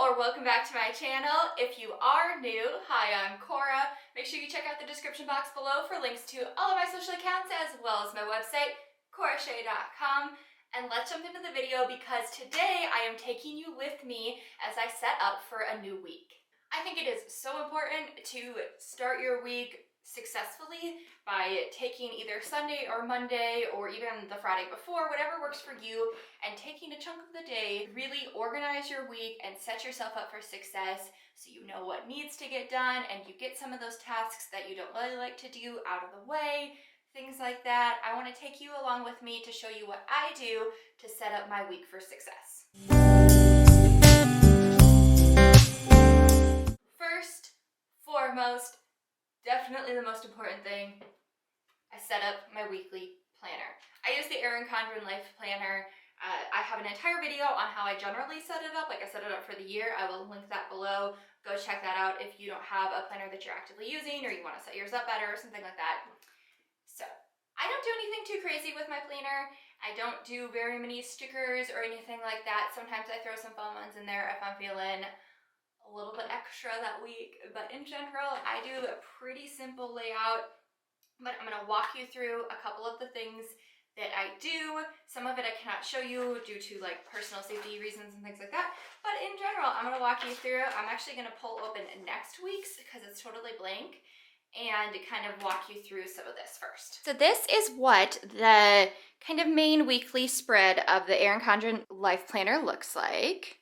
or welcome back to my channel. If you are new, hi, I'm Cora. Make sure you check out the description box below for links to all of my social accounts as well as my website, corashea.com. And let's jump into the video because today I am taking you with me as I set up for a new week. I think it is so important to start your week successfully by taking either Sunday or Monday or even the Friday before, whatever works for you, and taking a chunk of the day, really organize your week and set yourself up for success so you know what needs to get done and you get some of those tasks that you don't really like to do out of the way, things like that. I want to take you along with me to show you what I do to set up my week for success. First, foremost, definitely the most important thing, I set up my weekly planner. I use the Erin Condren Life Planner. I have an entire video on how I generally set it up, like I set it up for the year. I will link that below. Go check that out if you don't have a planner that you're actively using or you want to set yours up better or something like that. So, I don't do anything too crazy with my planner. I don't do very many stickers or anything like that. Sometimes I throw some fun ones in there if I'm feeling a little bit extra that week, but in general, I do a pretty simple layout, but I'm going to walk you through a couple of the things that I do. Some of it I cannot show you due to like personal safety reasons and things like that, but in general, I'm going to walk you through. I'm actually going to pull open next week's because it's totally blank and kind of walk you through some of this first. So this is what the kind of main weekly spread of the Erin Condren Life Planner looks like.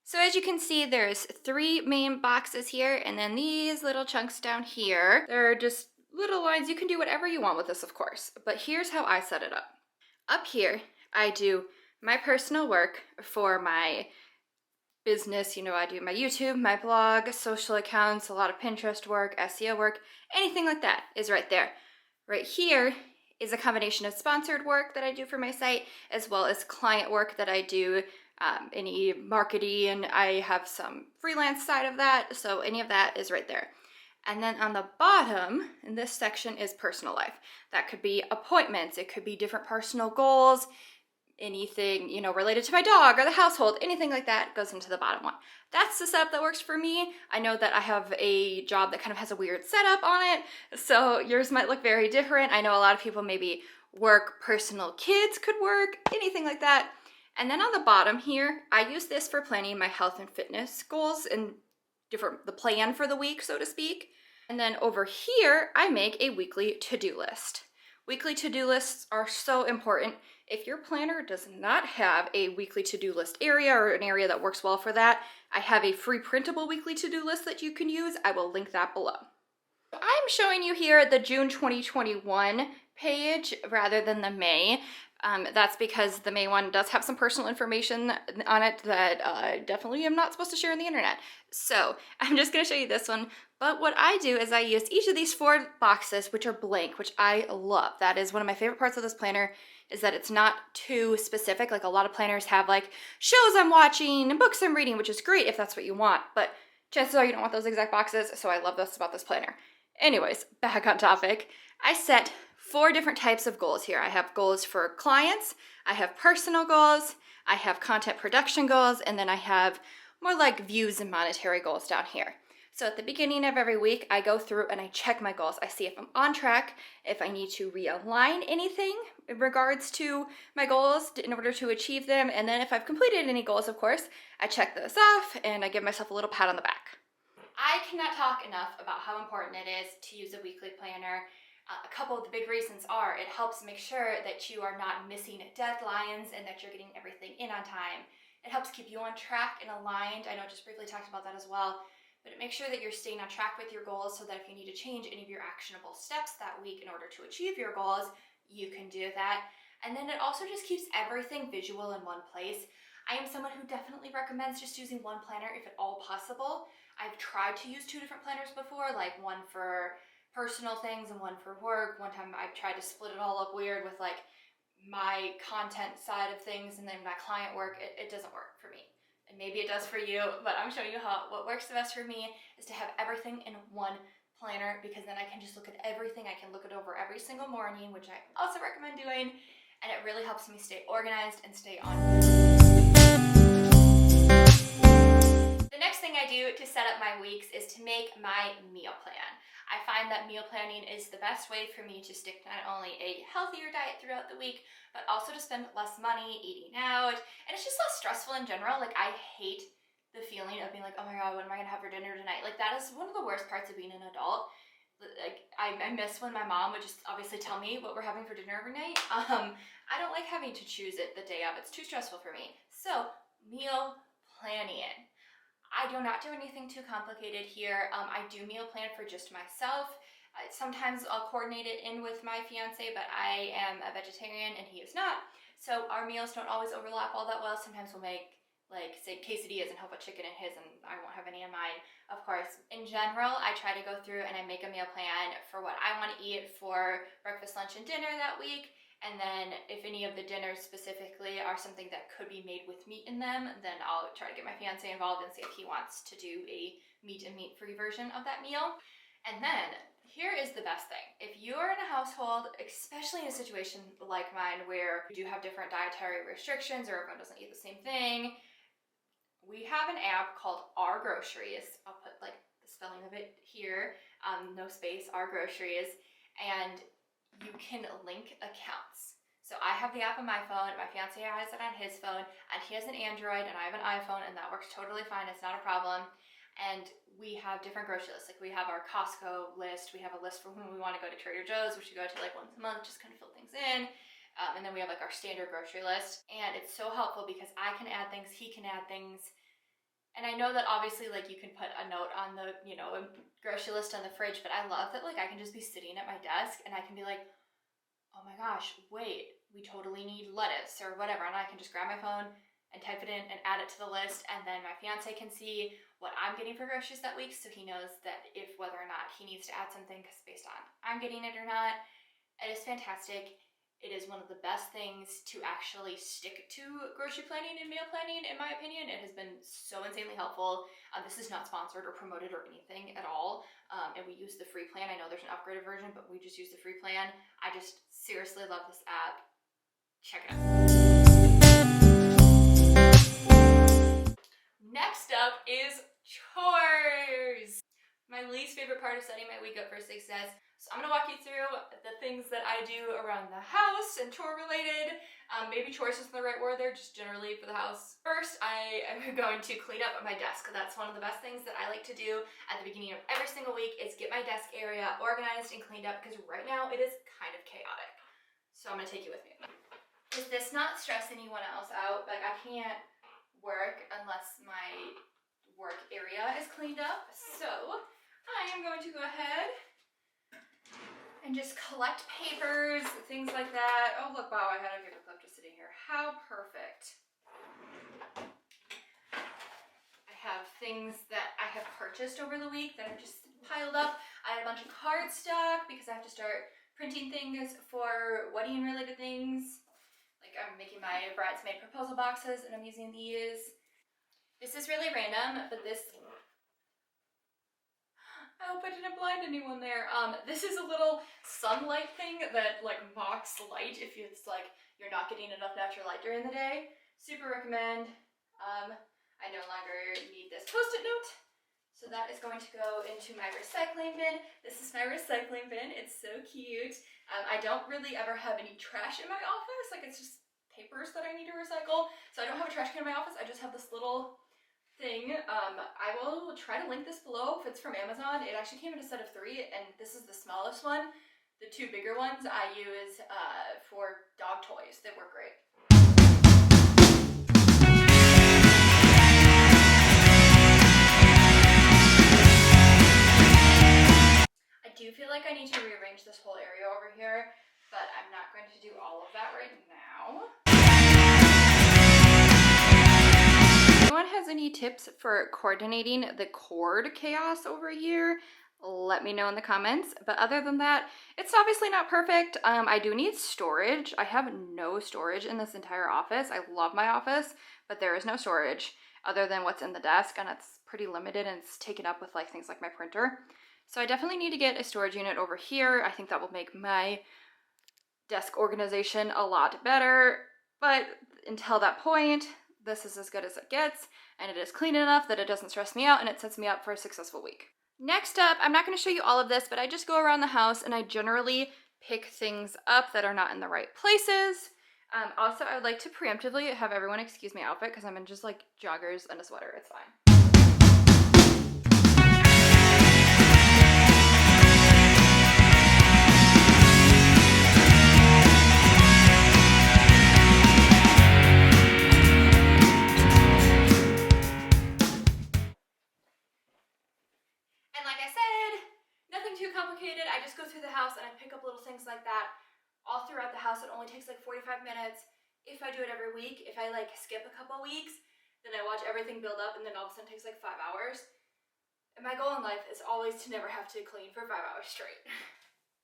So as you can see, there's 3 main boxes here, and then these little chunks down here. They're just little lines. You can do whatever you want with this, of course, but here's how I set it up. Up here, I do my personal work for my business. You know, I do my YouTube, my blog, social accounts, a lot of Pinterest work, SEO work, anything like that is right there. Right here is a combination of sponsored work that I do for my site, as well as client work that I do, any marketing, and I have some freelance side of that, so any of that is right there. And then on the bottom, in this section, is personal life. That could be appointments, it could be different personal goals, anything, you know, related to my dog or the household, anything like that goes into the bottom one. That's the setup that works for me. I know that I have a job that kind of has a weird setup on it, so yours might look very different. I know a lot of people maybe work, personal kids could work, anything like that. And then on the bottom here, I use this for planning my health and fitness goals and the plan for the week, so to speak. And then over here, I make a weekly to-do list. Weekly to-do lists are so important. If your planner does not have a weekly to-do list area or an area that works well for that, I have a free printable weekly to-do list that you can use. I will link that below. I'm showing you here the June 2021 page rather than the May. That's because the May one does have some personal information on it that I definitely am not supposed to share on the internet. So I'm just going to show you this one. But what I do is I use each of these 4 boxes, which are blank, which I love. That is one of my favorite parts of this planner, is that it's not too specific. Like a lot of planners have like shows I'm watching and books I'm reading, which is great if that's what you want. But chances are you don't want those exact boxes. So I love this about this planner. Anyways, back on topic. I set 4 different types of goals here. I have goals for clients, I have personal goals, I have content production goals, and then I have more like views and monetary goals down here. So at the beginning of every week, I go through and I check my goals. I see if I'm on track, if I need to realign anything in regards to my goals in order to achieve them, and then if I've completed any goals, of course, I check those off and I give myself a little pat on the back. I cannot talk enough about how important it is to use a weekly planner. A couple of the big reasons are it helps make sure that you are not missing deadlines and that you're getting everything in on time. It helps keep you on track and aligned. I know I just briefly talked about that as well, but it makes sure that you're staying on track with your goals so that if you need to change any of your actionable steps that week in order to achieve your goals, you can do that. And then it also just keeps everything visual in one place. I am someone who definitely recommends just using one planner if at all possible. I've tried to use 2 different planners before, like one for personal things and one for work. One time I tried to split it all up weird with like my content side of things and then my client work. It doesn't work for me. And maybe it does for you, but I'm showing you what works the best for me is to have everything in one planner, because then I can just look at everything. I can look it over every single morning, which I also recommend doing, and it really helps me stay organized and stay on. my weeks is to make my meal plan. I find that meal planning is the best way for me to stick not only a healthier diet throughout the week, but also to spend less money eating out. And it's just less stressful in general. Like, I hate the feeling of being like, oh my God, what am I gonna have for dinner tonight? Like, that is one of the worst parts of being an adult. Like, I miss when my mom would just obviously tell me what we're having for dinner every night. I don't like having to choose it the day of. It's too stressful for me. So, meal planning. I do not do anything too complicated here. I do meal plan for just myself. Sometimes I'll coordinate it in with my fiance, but I am a vegetarian and he is not. So our meals don't always overlap all that well. Sometimes we'll make, like, say, quesadillas and he'll put chicken in his and I won't have any in mine. Of course, in general, I try to go through and I make a meal plan for what I want to eat for breakfast, lunch, and dinner that week. And then if any of the dinners specifically are something that could be made with meat in them, then I'll try to get my fiance involved and see if he wants to do a meat and meat-free version of that meal. And then here is the best thing. If you're in a household, especially in a situation like mine where you do have different dietary restrictions or everyone doesn't eat the same thing, we have an app called Our Groceries. I'll put like the spelling of it here, no space, Our Groceries. And you can link accounts. So I have the app on my phone, my fiance has it on his phone, and he has an Android and I have an iPhone, and that works totally fine. It's not a problem. And we have different grocery lists. Like, we have our Costco list. We have a list for when we want to go to Trader Joe's, which we go to like once a month, just kind of fill things in. And then we have like our standard grocery list. And it's so helpful because I can add things, he can add things. And I know that obviously, like, you can put a note on the, you know, grocery list on the fridge, but I love that, like, I can just be sitting at my desk and I can be like, oh my gosh, wait, we totally need lettuce or whatever. And I can just grab my phone and type it in and add it to the list. And then my fiance can see what I'm getting for groceries that week. So he knows that if whether or not he needs to add something based on I'm getting it or not. It is fantastic. It is one of the best things to actually stick to grocery planning and meal planning, in my opinion. It has been so insanely helpful. This is not sponsored or promoted or anything at all. And we use the free plan. I know there's an upgraded version, but we just use the free plan. I just seriously love this app. Check it out. Next up is chores. My least favorite part of setting my week up for success. So I'm gonna walk you through the things that I do around the house and chore related. Maybe chores isn't the right word there, just generally for the house. First, I am going to clean up my desk. That's one of the best things that I like to do at the beginning of every single week is get my desk area organized and cleaned up, because right now it is kind of chaotic. So I'm gonna take you with me. Does this not stress anyone else out? Like, I can't work unless my work area is cleaned up. So I am going to go ahead and just collect papers, things like that. Oh look, wow, I had a paper clip just sitting here. How perfect. I have things that I have purchased over the week that are just piled up. I had a bunch of cardstock because I have to start printing things for wedding related things. Like, I'm making my bridesmaid proposal boxes and I'm using these. This is really random, but this, I hope I didn't blind anyone there. This is a little sunlight thing that like mocks light if it's like you're not getting enough natural light during the day. Super recommend. I no longer need this Post-it note, so that is going to go into my recycling bin. This is my recycling bin. It's so cute. I don't really ever have any trash in my office. Like, it's just papers that I need to recycle. So I don't have a trash can in my office. I just have this little thing. I will try to link this below if it's from Amazon. It actually came in a set of 3, and this is the smallest one. The 2 bigger ones I use for dog toys. They work great. I do feel like I need to rearrange this whole area over here, but I'm not going to do all of that right now. Anyone has any tips for coordinating the cord chaos over here? Let me know in the comments. But other than that, it's obviously not perfect. I do need storage. I have no storage in this entire office. I love my office, but there is no storage other than what's in the desk, and it's pretty limited and it's taken up with like things like my printer. So I definitely need to get a storage unit over here. I think that will make my desk organization a lot better. But until that point, this is as good as it gets, and it is clean enough that it doesn't stress me out and it sets me up for a successful week. Next up, I'm not going to show you all of this, but I just go around the house and I generally pick things up that are not in the right places. Also, I would like to preemptively have everyone excuse my outfit because I'm in just like joggers and a sweater. It's fine. And like I said, nothing too complicated. I just go through the house and I pick up little things like that all throughout the house. It only takes like 45 minutes if I do it every week. If I like skip a couple weeks, then I watch everything build up and then all of a sudden it takes like 5 hours. And my goal in life is always to never have to clean for 5 hours straight.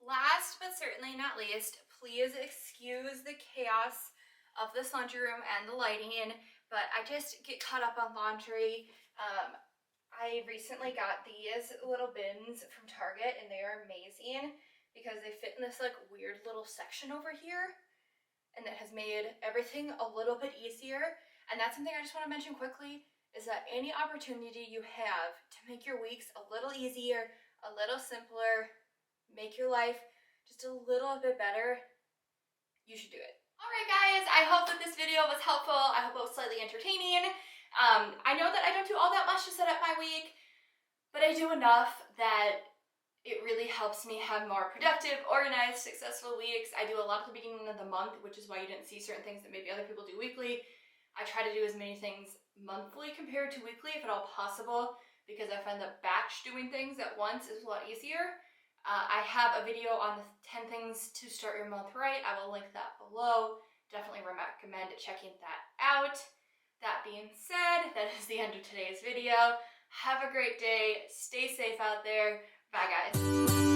Last but certainly not least, please excuse the chaos of this laundry room and the lighting, but I just get caught up on laundry. I recently got these little bins from Target and they are amazing because they fit in this like weird little section over here, and that has made everything a little bit easier. And that's something I just want to mention quickly, is that any opportunity you have to make your weeks a little easier, a little simpler, make your life just a little bit better, you should do it. Alright guys, I hope that this video was helpful. I hope it was slightly entertaining. I know that I don't do all that much to set up my week, but I do enough that it really helps me have more productive, organized, successful weeks. I do a lot at the beginning of the month, which is why you didn't see certain things that maybe other people do weekly. I try to do as many things monthly compared to weekly, if at all possible, because I find that batch doing things at once is a lot easier. I have a video on the 10 things to start your month right. I will link that below. Definitely recommend checking that out. That being said, that is the end of today's video. Have a great day. Stay safe out there. Bye, guys.